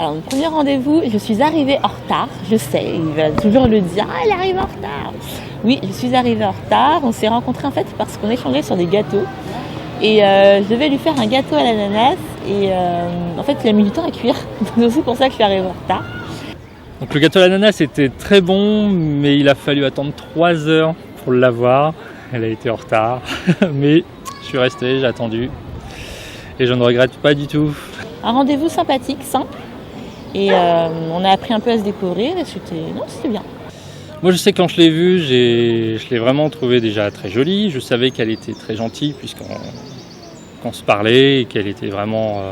Alors, mon premier rendez-vous, je suis arrivée en retard, je sais, il va toujours le dire, ah, elle arrive en retard. Oui, je suis arrivée en retard, on s'est rencontrés en fait parce qu'on échangeait sur des gâteaux. Et je devais lui faire un gâteau à l'ananas et en fait il a mis du temps à cuire, donc c'est pour ça que je suis arrivée en retard. Donc le gâteau à l'ananas était très bon, mais il a fallu attendre 3 heures pour l'avoir. Elle a été en retard, mais je suis resté, j'ai attendu et je ne regrette pas du tout. Un rendez-vous sympathique, simple, et on a appris un peu à se découvrir et c'était bien. Moi je sais que quand je l'ai vue, je l'ai vraiment trouvée déjà très jolie. Je savais qu'elle était très gentille puisqu'on se parlait et qu'elle était vraiment...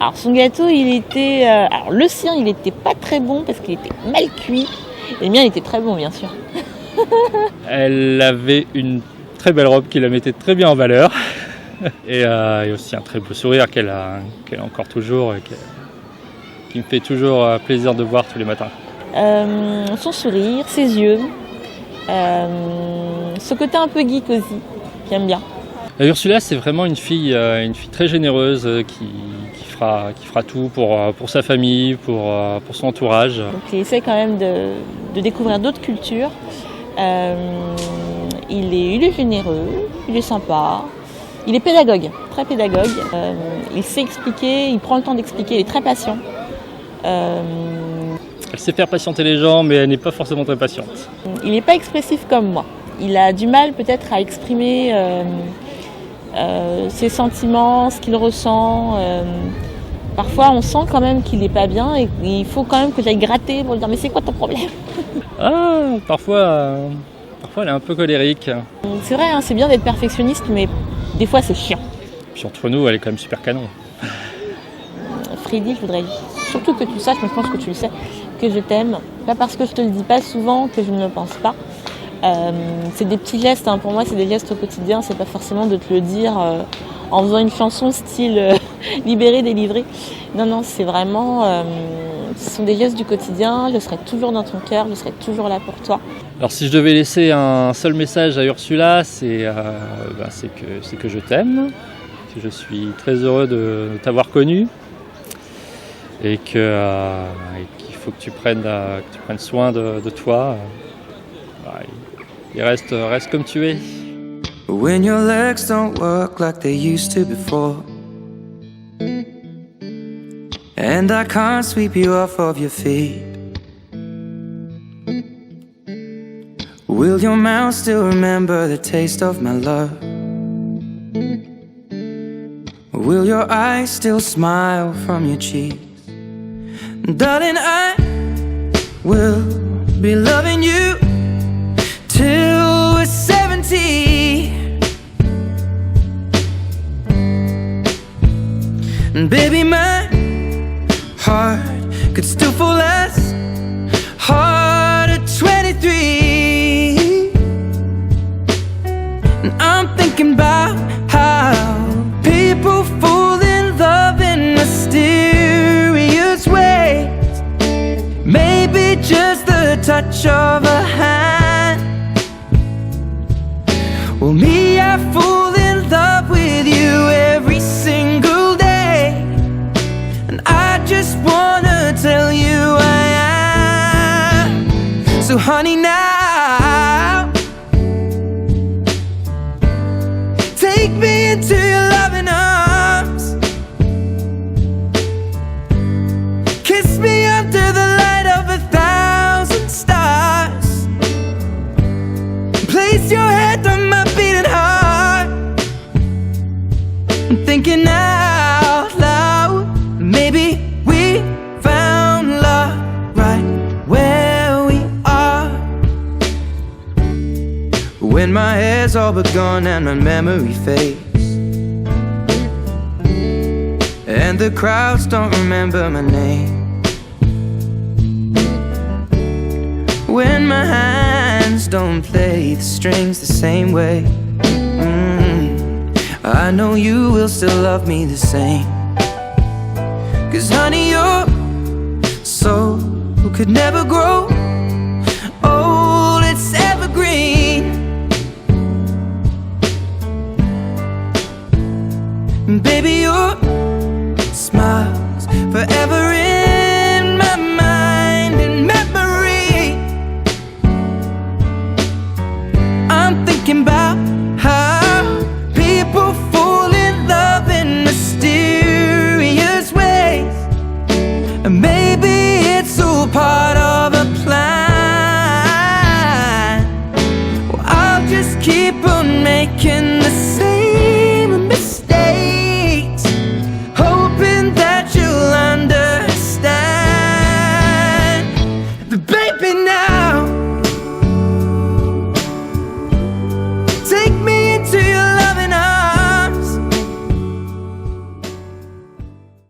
Alors son gâteau, le sien il était pas très bon parce qu'il était mal cuit, et le mien il était très bon bien sûr. Elle avait une très belle robe qui la mettait très bien en valeur et aussi un très beau sourire qu'elle a encore toujours et qui me fait toujours plaisir de voir tous les matins. Son sourire, ses yeux, ce côté un peu geek aussi, j'aime bien. Ursula, c'est vraiment une fille très généreuse qui fera tout pour sa famille, pour son entourage. Donc, il essaie quand même de découvrir d'autres cultures. Il est généreux, il est sympa, il est pédagogue, très pédagogue. Il sait expliquer, il prend le temps d'expliquer, il est très patient. Elle sait faire patienter les gens, mais elle n'est pas forcément très patiente. Il n'est pas expressif comme moi. Il a du mal peut-être à exprimer ses sentiments, ce qu'il ressent. Parfois, on sent quand même qu'il n'est pas bien et il faut quand même que j'aille gratter pour lui dire « mais c'est quoi ton problème ?» Parfois, elle est un peu colérique. C'est vrai, hein, c'est bien d'être perfectionniste, mais des fois, c'est chiant. Puis entre nous, elle est quand même super canon. Freddy, je voudrais surtout que tu saches, mais je pense que tu le sais, que je t'aime. Pas parce que je te le dis pas souvent que je ne le pense pas. C'est des petits gestes, hein. Pour moi c'est des gestes au quotidien, c'est pas forcément de te le dire en faisant une chanson style libéré, délivré. Non, c'est vraiment, ce sont des gestes du quotidien, je serai toujours dans ton cœur, je serai toujours là pour toi. Alors si je devais laisser un seul message à Ursula, c'est que je t'aime, que je suis très heureux de t'avoir connue et qu'il faut que tu prennes soin de toi. Et reste comme tu es. When your legs don't work like they used to before, and I can't sweep you off of your feet, will your mouth still remember the taste of my love? Will your eyes still smile from your cheeks? Darling, I will be loving you till we're 70. And baby, my heart could still fall as hard at 23. And I'm thinking about how people fall in love in mysterious ways. Maybe just the touch of a hand. Well, me, I fall in love with you every single day, and I just wanna tell you I am. So honey, now take me into your loving arms, kiss me under the light of 1,000 stars, place your head on my beating heart. I'm thinking out loud, maybe we found love right where we are. When my hair's all but gone and my memory fades, and the crowds don't remember my name, when my hands don't play the strings the same way, I know you will still love me the same. 'Cause honey, your soul could never grow old, it's evergreen. Baby, your